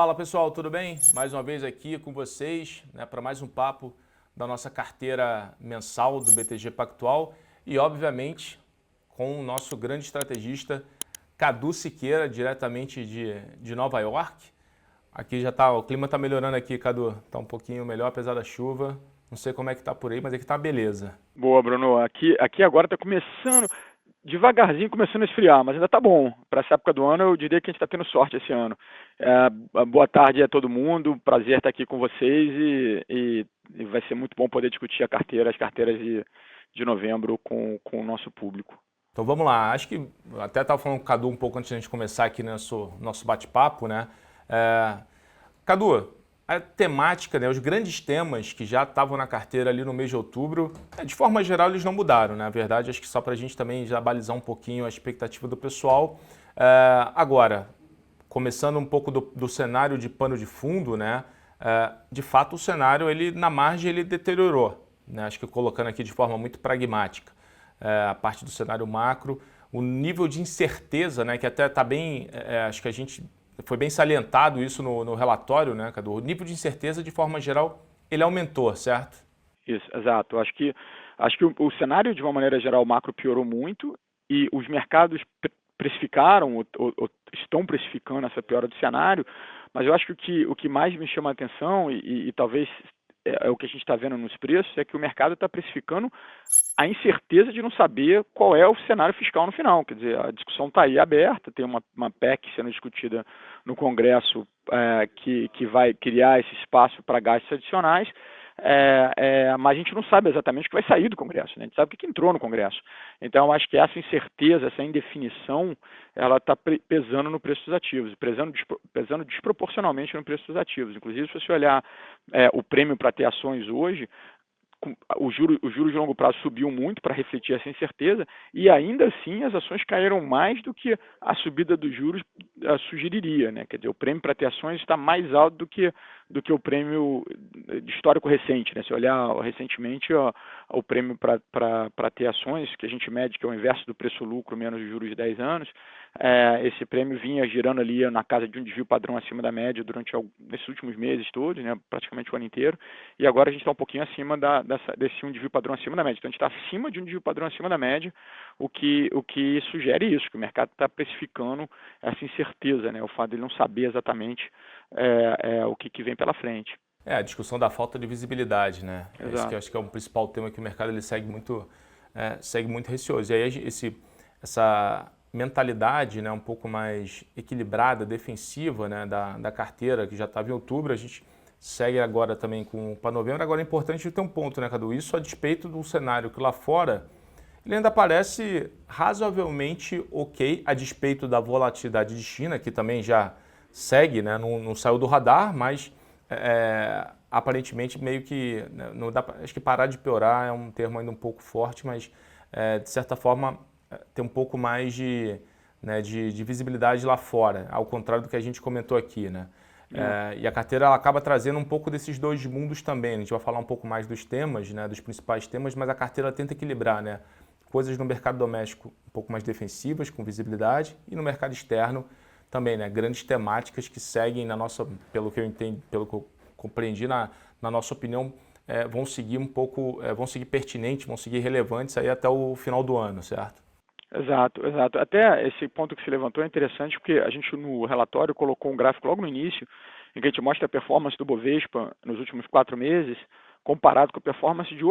Fala pessoal, tudo bem? Mais uma vez aqui com vocês, né, para mais um papo da nossa carteira mensal do BTG Pactual e obviamente com o nosso grande estrategista Cadu Siqueira, diretamente de Nova York. Aqui já tá, o clima tá melhorando aqui, Cadu, tá um pouquinho melhor apesar da chuva. Não sei como é que tá por aí, mas aqui tá beleza. Boa, Bruno. Aqui agora está começando, devagarzinho começando a esfriar, mas ainda tá bom. Para essa época do ano, eu diria que a gente está tendo sorte esse ano. Boa tarde a todo mundo, prazer estar aqui com vocês e vai ser muito bom poder discutir as carteiras de novembro com o nosso público. Então vamos lá, acho que até estava falando com o Cadu um pouco antes de a gente começar aqui nosso bate-papo, né? Cadu, a temática, né, os grandes temas que já estavam na carteira ali no mês de outubro, de forma geral eles não mudaram, né? Na verdade, acho que só para a gente também já balizar um pouquinho a expectativa do pessoal. Agora, começando um pouco do cenário de pano de fundo, né? De fato, o cenário, ele na margem, ele deteriorou, né? Acho que colocando aqui de forma muito pragmática. A parte do cenário macro, o nível de incerteza, né, que até está bem, acho que a gente foi bem salientado isso no relatório, né, Cadu? O nível de incerteza, de forma geral, ele aumentou, certo? Isso, exato. Acho que o cenário, de uma maneira geral, macro piorou muito e os mercados precificaram ou estão precificando essa piora do cenário, mas eu acho que o que mais me chama a atenção e talvez é o que a gente está vendo nos preços é que o mercado está precificando a incerteza de não saber qual é o cenário fiscal no final. Quer dizer, a discussão está aí aberta, tem uma PEC sendo discutida no Congresso que vai criar esse espaço para gastos adicionais, mas a gente não sabe exatamente o que vai sair do Congresso, né? A gente sabe o que entrou no Congresso. Então, eu acho que essa incerteza, essa indefinição, ela está pesando no preço dos ativos, pesando desproporcionalmente no preço dos ativos. Inclusive, se você olhar o prêmio para ter ações hoje, os juros de longo prazo subiu muito para refletir essa incerteza e ainda assim as ações caíram mais do que a subida dos juros sugeriria, né? Quer dizer, o prêmio para ter ações está mais alto do que o prêmio de histórico recente, né? Se olhar recentemente o prêmio para ter ações, que a gente mede que é o inverso do preço-lucro menos os juros de 10 anos, esse prêmio vinha girando ali na casa de um desvio padrão acima da média nesses últimos meses todos, né? Praticamente o ano inteiro, e agora a gente está um pouquinho acima desse um desvio padrão acima da média. Então a gente está acima de um desvio padrão acima da média, o que sugere isso, que o mercado está precificando essa incerteza, né? O fato de ele não saber exatamente o que vem pela frente. A discussão da falta de visibilidade, né? Esse que eu Exato. acho que é um principal tema que o mercado ele segue muito receoso. E aí essa mentalidade, né, um pouco mais equilibrada, defensiva, né, da carteira que já estava em outubro, a gente segue agora também para novembro. Agora é importante ter um ponto, né, Cadu? Isso a despeito do cenário que lá fora ele ainda parece razoavelmente ok, a despeito da volatilidade de China, que também já segue, né, não saiu do radar, mas aparentemente meio que não dá, acho que parar de piorar é um termo ainda um pouco forte, mas de certa forma tem um pouco mais de visibilidade lá fora, ao contrário do que a gente comentou aqui, né? E a carteira ela acaba trazendo um pouco desses dois mundos também. A gente vai falar um pouco mais dos temas, né, dos principais temas, mas a carteira tenta equilibrar, né, coisas no mercado doméstico um pouco mais defensivas, com visibilidade, e no mercado externo também, né, grandes temáticas que seguem pelo que eu entendo, pelo que eu compreendi, na nossa opinião, vão seguir um pouco, vão seguir pertinentes, vão seguir relevantes aí até o final do ano, certo? Exato, exato. Até esse ponto que se levantou é interessante porque a gente no relatório colocou um gráfico logo no início em que a gente mostra a performance do Bovespa nos últimos 4 meses comparado com a performance de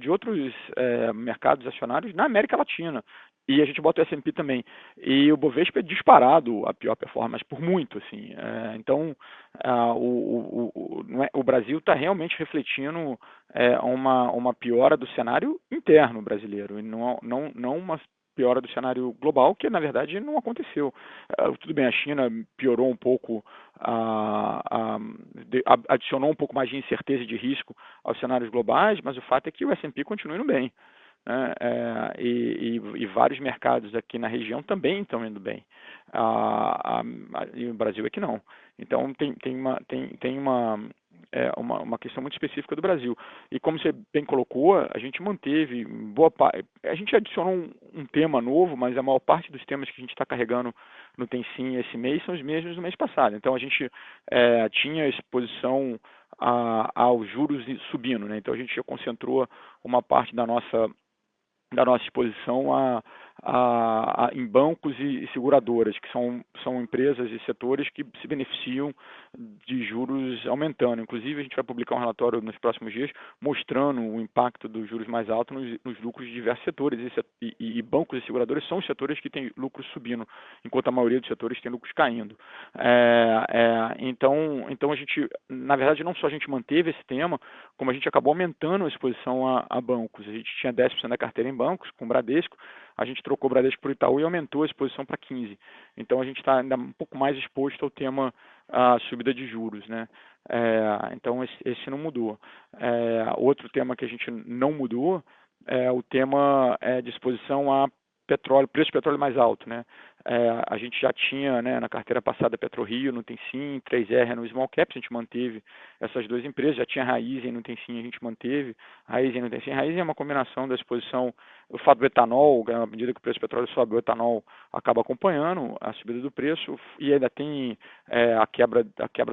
outros mercados acionários na América Latina. E a gente bota o S&P também. E o Bovespa é disparado a pior performance, por muito, assim. Então, o Brasil está realmente refletindo uma piora do cenário interno brasileiro, e não uma piora do cenário global, que na verdade não aconteceu. Tudo bem, a China piorou um pouco, adicionou um pouco mais de incerteza e de risco aos cenários globais, mas o fato é que o S&P continua indo bem, né? E vários mercados aqui na região também estão indo bem. E o Brasil é que não. Então tem uma questão muito específica do Brasil. E como você bem colocou, a gente manteve boa parte, a gente adicionou um tema novo, mas a maior parte dos temas que a gente está carregando no Tem Sim esse mês são os mesmos do mês passado. Então a gente tinha exposição aos juros subindo, né? Então a gente já concentrou uma parte da nossa exposição em bancos e seguradoras, que são empresas e setores que se beneficiam de juros aumentando. Inclusive, a gente vai publicar um relatório nos próximos dias mostrando o impacto dos juros mais altos nos lucros de diversos setores. E bancos e seguradoras são os setores que têm lucros subindo, enquanto a maioria dos setores tem lucros caindo. Então, a gente, na verdade, não só a gente manteve esse tema, como a gente acabou aumentando a exposição a bancos. A gente tinha 10% da carteira em bancos, com o Bradesco, a gente trocou o Bradesco por Itaú e aumentou a exposição para 15%. Então a gente está ainda um pouco mais exposto ao tema subida de juros, né? Então esse não mudou. Outro tema que a gente não mudou é o tema de exposição a petróleo, preço de petróleo mais alto, né? A gente já tinha, né, na carteira passada PetroRio, no Tem Sim, 3R no Small Caps, a gente manteve essas duas empresas, já tinha Raízen no Tem Sim, a gente manteve Raízen no Tem Sim. Raízen é uma combinação da exposição, o fato do etanol, à medida que o preço do petróleo sobe, o etanol acaba acompanhando a subida do preço, e ainda tem a quebra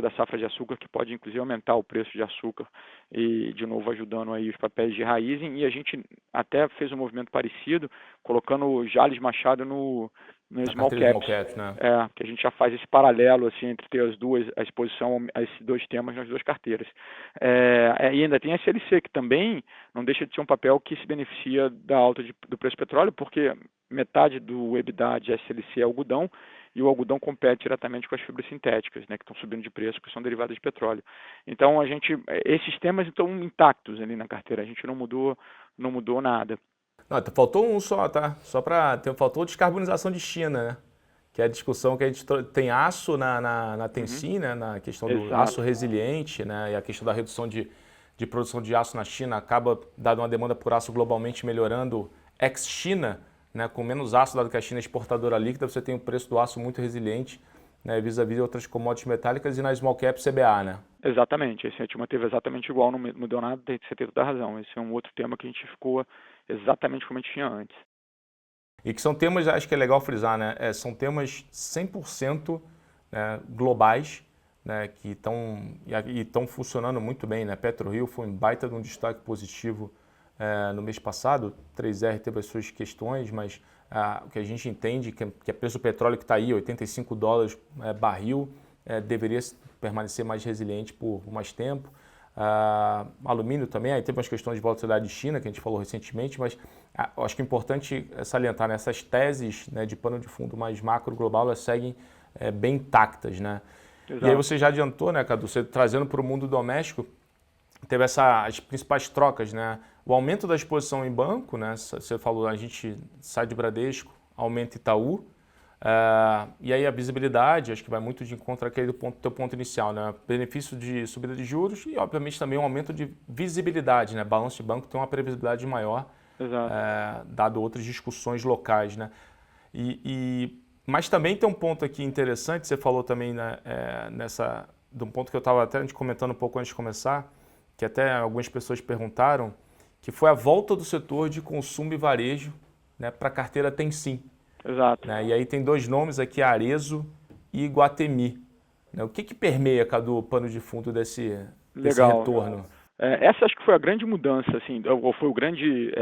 da safra de açúcar, que pode inclusive aumentar o preço de açúcar, e de novo ajudando aí os papéis de Raízen, e a gente até fez um movimento parecido, colocando o Jalles Machado no Small Caps, né? Que a gente já faz esse paralelo assim, entre ter a exposição a esses dois temas nas duas carteiras. E ainda tem a SLC, que também não deixa de ser um papel que se beneficia da alta do preço do petróleo, porque metade do EBITDA de SLC é algodão, e o algodão compete diretamente com as fibras sintéticas, né, que estão subindo de preço, que são derivadas de petróleo. Então esses temas estão intactos ali na carteira, a gente não mudou nada. Não, faltou um só, tá? Faltou descarbonização de China, né? Que é a discussão que a gente tem aço na Tencin, né? Na questão do aço resiliente, né? E a questão da redução de produção de aço na China acaba dando uma demanda por aço globalmente melhorando ex-China, né? Com menos aço, dado que a China é exportadora líquida, você tem o preço do aço muito resiliente, né? Vis-à-vis outras commodities metálicas, e na Small Cap CBA, né? Exatamente, esse a gente manteve exatamente igual, não mudou nada, você tem toda a razão. Esse é um outro tema que a gente ficou exatamente como a gente tinha antes. E que são temas, acho que é legal frisar, né? São temas 100% globais, né? Que estão funcionando muito bem, né? PetroRio foi um baita de um destaque positivo no mês passado. 3R teve as suas questões, mas o que a gente entende que é preço do petróleo que está aí, $85 barril, deveria permanecer mais resiliente por mais tempo. Alumínio também, aí teve umas questões de volatilidade de China, que a gente falou recentemente, mas acho que é importante salientar, né, essas teses, né, de pano de fundo mais macro global, elas seguem bem intactas, né? Exato. E aí você já adiantou, né, Cadu, você trazendo para o mundo doméstico, teve as principais trocas, né? O aumento da exposição em banco, né? Você falou, a gente sai de Bradesco, aumenta Itaú, e aí a visibilidade, acho que vai muito de encontro àquele teu ponto inicial, né? Benefício de subida de juros e, obviamente, também um aumento de visibilidade, né? Balanço de banco tem uma previsibilidade maior, dado outras discussões locais, né? Mas também tem um ponto aqui interessante, você falou também, né, de um ponto que eu estava até comentando um pouco antes de começar, que até algumas pessoas perguntaram, que foi a volta do setor de consumo e varejo, né, para a carteira Tem Sim. Exato. Né? E aí tem dois nomes aqui, Arezzo e Iguatemi. Né? O que permeia, Cadu, o pano de fundo desse retorno? Essa acho que foi a grande mudança, assim, ou foi o grande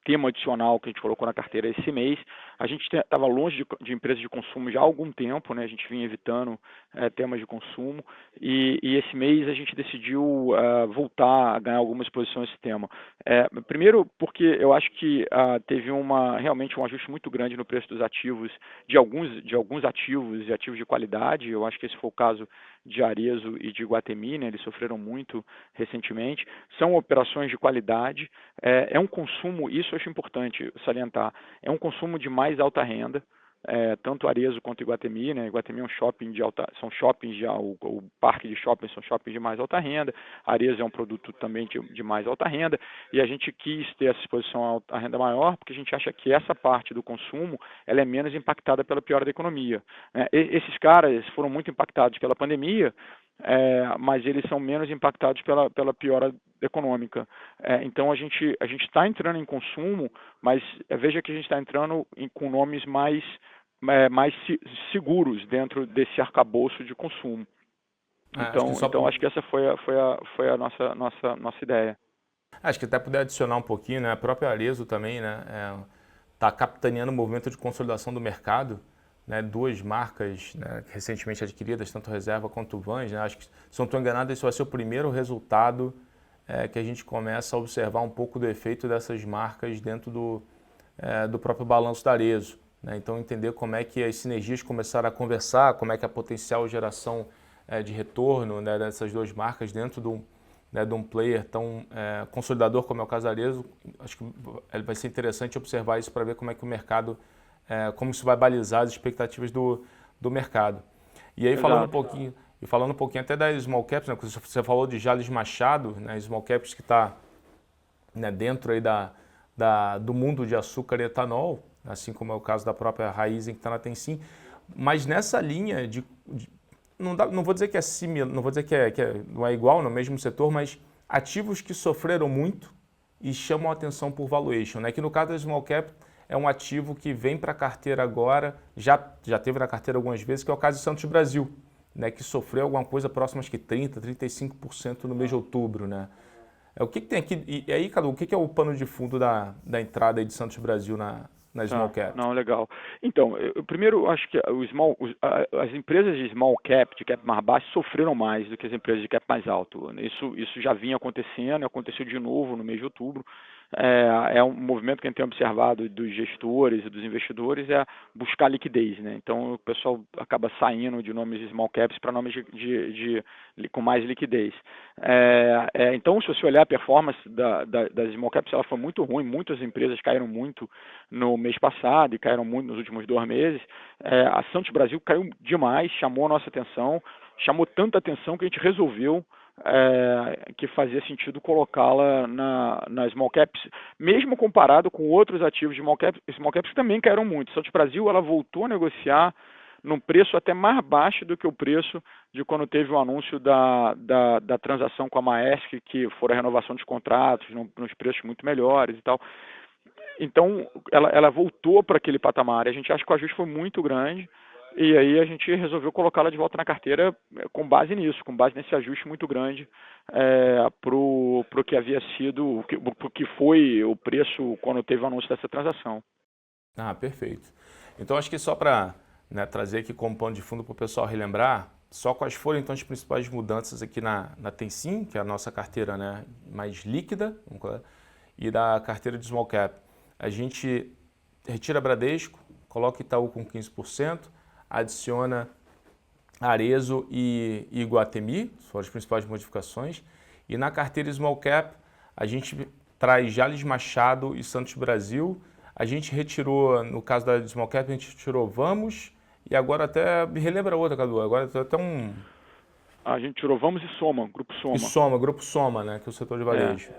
tema adicional que a gente colocou na carteira esse mês. A gente estava longe de empresas de consumo já há algum tempo, né? A gente vinha evitando temas de consumo e esse mês a gente decidiu voltar a ganhar alguma exposição a esse tema. Primeiro porque eu acho que teve realmente um ajuste muito grande no preço dos ativos, de alguns ativos e ativos de qualidade. Eu acho que esse foi o caso de Arezzo e de Iguatemi, né? Eles sofreram muito recentemente. São operações de qualidade, é um consumo, isso eu acho importante salientar, é um consumo de mais alta renda, tanto Arezzo quanto Iguatemi, né? Iguatemi é um shopping são shoppings, o parque de shoppings são shoppings de mais alta renda, Arezzo é um produto também de mais alta renda, e a gente quis ter essa exposição à renda maior, porque a gente acha que essa parte do consumo ela é menos impactada pela piora da economia. Esses caras foram muito impactados pela pandemia, mas eles são menos impactados pela piora econômica. Então a gente está entrando em consumo, mas veja que a gente está entrando com nomes mais seguros dentro desse arcabouço de consumo. Então acho que essa foi a nossa ideia. Acho que até puder adicionar um pouquinho, né? A própria Arezzo também, né? Tá capitaneando o movimento de consolidação do mercado, né? Duas marcas, né, recentemente adquiridas, tanto Reserva quanto Vans, né? Acho que, se não estou enganado, esse vai ser o primeiro resultado que a gente começa a observar um pouco do efeito dessas marcas dentro do próprio balanço da Arezzo, né? Então, entender como é que as sinergias começaram a conversar, como é que a potencial geração de retorno, né, dessas duas marcas dentro de um player tão consolidador como é o caso da Arezzo. Acho que vai ser interessante observar isso para ver como é que o mercado, como isso vai balizar as expectativas do mercado. E aí, falando um pouquinho até das small caps, né, você falou de Jalles Machado, né, small caps que está, né, dentro aí do mundo de açúcar e etanol, assim como é o caso da própria Raízen que está na Tencin, mas nessa linha não vou dizer que é similar, não vou dizer não é igual no mesmo setor, mas ativos que sofreram muito e chamam a atenção por valuation, né? Que no caso da small cap é um ativo que vem para a carteira agora, já teve na carteira algumas vezes, que é o caso do Santos Brasil, né? Que sofreu alguma coisa próxima acho que 35% no mês de outubro, né? O que tem aqui? E aí, Cadu, o que é o pano de fundo da entrada aí de Santos Brasil na small cap? Não, legal. Então, eu primeiro acho que as empresas de small cap, de cap mais baixo, sofreram mais do que as empresas de cap mais alto. Isso já vinha acontecendo, aconteceu de novo no mês de outubro. É um movimento que a gente tem observado dos gestores e dos investidores, é buscar liquidez, né? Então o pessoal acaba saindo de nomes de small caps para nomes com mais liquidez. Então, se você olhar a performance das small caps, ela foi muito ruim, muitas empresas caíram muito no mês passado e caíram muito nos últimos 2 meses. A Santos Brasil caiu demais, chamou a nossa atenção, chamou tanta atenção que a gente resolveu que fazia sentido colocá-la na small caps, mesmo comparado com outros ativos de small caps que também caíram muito. Santos Brasil, ela voltou a negociar num preço até mais baixo do que o preço de quando teve o anúncio da transação com a Maersk, que foram a renovação dos contratos, nos preços muito melhores e tal. Então, ela voltou para aquele patamar. A gente acha que o ajuste foi muito grande, e aí a gente resolveu colocá-la de volta na carteira com base nisso, com base nesse ajuste muito grande pro que havia sido, pro que foi o preço quando teve o anúncio dessa transação. Ah, perfeito. Então acho que só para, né, trazer aqui como pano de fundo para o pessoal relembrar, só quais foram então as principais mudanças aqui na Tencin, que é a nossa carteira, né, mais líquida, e da carteira de small cap. A gente retira Bradesco, coloca Itaú com 15%, adiciona Arezzo e Iguatemi, foram as principais modificações. E na carteira Small Cap, a gente traz Jalles Machado e Santos Brasil. A gente retirou, no caso da Small Cap, a gente retirou Vamos e agora até, me relembra outra, Cadu, agora até A gente tirou Vamos e Soma, Grupo Soma. E Soma, Grupo Soma, né, que é o setor de varejo.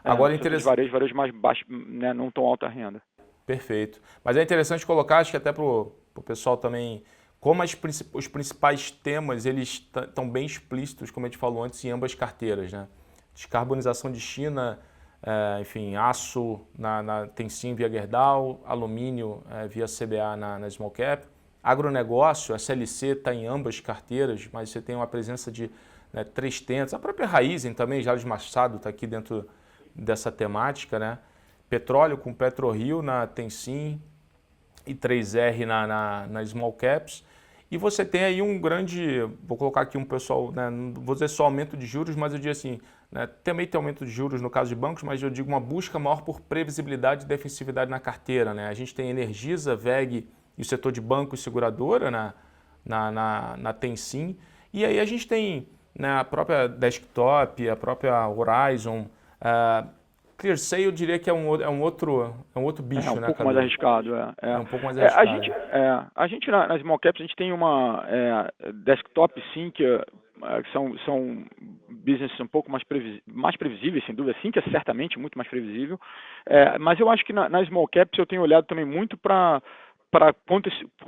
Agora interessante. Varejo mais baixo, né, não tão alta renda. Perfeito. Mas é interessante colocar, acho que até para o pessoal também, como os principais temas, eles estão bem explícitos, como a gente falou antes, em ambas carteiras, né? Descarbonização de China, enfim, aço na Tencin via Gerdau, alumínio via CBA na Small Cap. Agronegócio, a SLC está em ambas carteiras, mas você tem uma presença de 3 tentos. A própria Raízen também, Jalles Machado está aqui dentro dessa temática, né? Petróleo com PetroRio na Tencin e 3R na Small Caps. E você tem aí um grande, vou colocar aqui um pessoal, né, não vou dizer só aumento de juros, mas eu digo assim, né, também tem aumento de juros no caso de bancos, mas eu digo uma busca maior por previsibilidade e defensividade na carteira, né? A gente tem Energisa, VEG e o setor de banco e seguradora na Tencin. E aí a gente tem, né, a própria Desktop, a própria Horizon, ClearSale eu diria que é um outro bicho, né? Um pouco mais arriscado, É um pouco mais arriscado. A gente nas small caps, a gente tem uma Desktop, sim, que são business um pouco mais previsíveis, sem dúvida, sim, que é certamente muito mais previsível. Mas eu acho que nas small caps eu tenho olhado também muito para para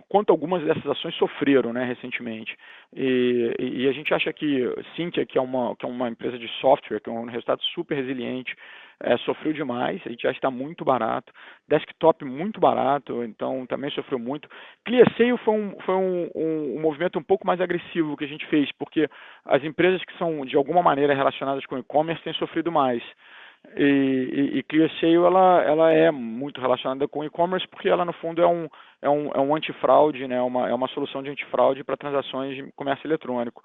quanto algumas dessas ações sofreram, né, recentemente. E a gente acha que Sinqia, que é uma empresa de software, que é um resultado super resiliente, sofreu demais. A gente acha que está muito barato. Desktop muito barato, então também sofreu muito. ClearSale foi um movimento um pouco mais agressivo que a gente fez, porque as empresas que são de alguma maneira relacionadas com e-commerce têm sofrido mais. E ClearSale ela é muito relacionada com e-commerce porque ela no fundo é um antifraude, né? É uma solução de antifraude para transações de comércio eletrônico.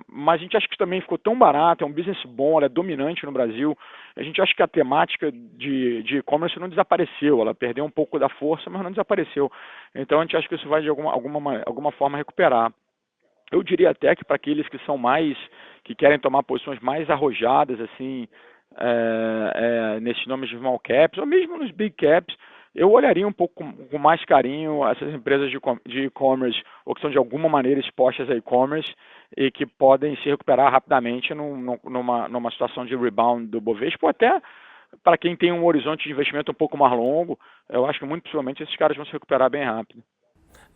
Mas a gente acha que também ficou tão barato, é um business bom, ela é dominante no Brasil. A gente acha que a temática de e-commerce não desapareceu, ela perdeu um pouco da força, mas não desapareceu. Então a gente acha que isso vai de alguma forma recuperar. Eu diria até que para aqueles que querem tomar posições mais arrojadas, assim, nesses nomes de small caps, ou mesmo nos big caps, eu olharia um pouco com mais carinho essas empresas de e-commerce, ou que são de alguma maneira expostas a e-commerce, e que podem se recuperar rapidamente numa situação de rebound do Bovespa, ou até para quem tem um horizonte de investimento um pouco mais longo, eu acho que muito possivelmente esses caras vão se recuperar bem rápido.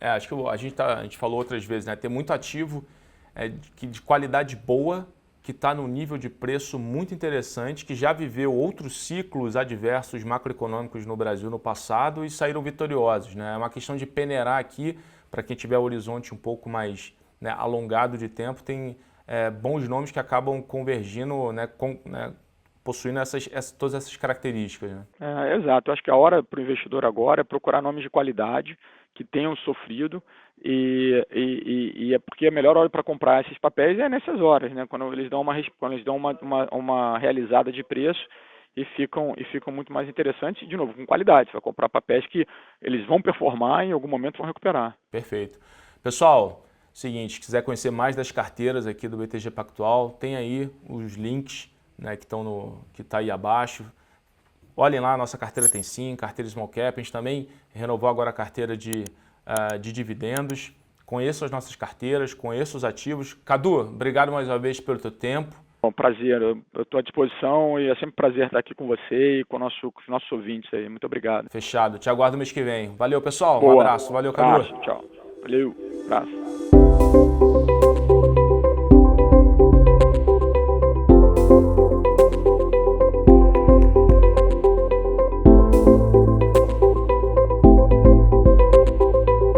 Acho que a gente falou outras vezes, né? Ter muito ativo de qualidade boa, que está num nível de preço muito interessante, que já viveu outros ciclos adversos macroeconômicos no Brasil no passado e saíram vitoriosos, né? É uma questão de peneirar aqui, para quem tiver horizonte um pouco mais, né, alongado de tempo, tem bons nomes que acabam convergindo, né, possuindo todas essas características. Né? Exato. Eu acho que a hora para o investidor agora é procurar nomes de qualidade que tenham sofrido e é porque a melhor hora para comprar esses papéis é nessas horas, né? Quando eles dão uma realizada de preço e ficam muito mais interessantes, de novo, com qualidade. Você vai comprar papéis que eles vão performar e em algum momento vão recuperar. Perfeito. Pessoal, seguinte, se quiser conhecer mais das carteiras aqui do BTG Pactual, tem aí os links, né, que está aí abaixo. Olhem lá, a nossa carteira tem sim, carteira Small Cap. A gente também renovou agora a carteira de dividendos. Conheçam as nossas carteiras, conheçam os ativos. Cadu, obrigado mais uma vez pelo teu tempo. Bom, prazer. Eu estou à disposição e é sempre um prazer estar aqui com você e com os nossos ouvintes aí. Muito obrigado. Fechado. Te aguardo mês que vem. Valeu, pessoal. Boa. Um abraço. Valeu, Cadu. Tchau. Valeu. Abraço.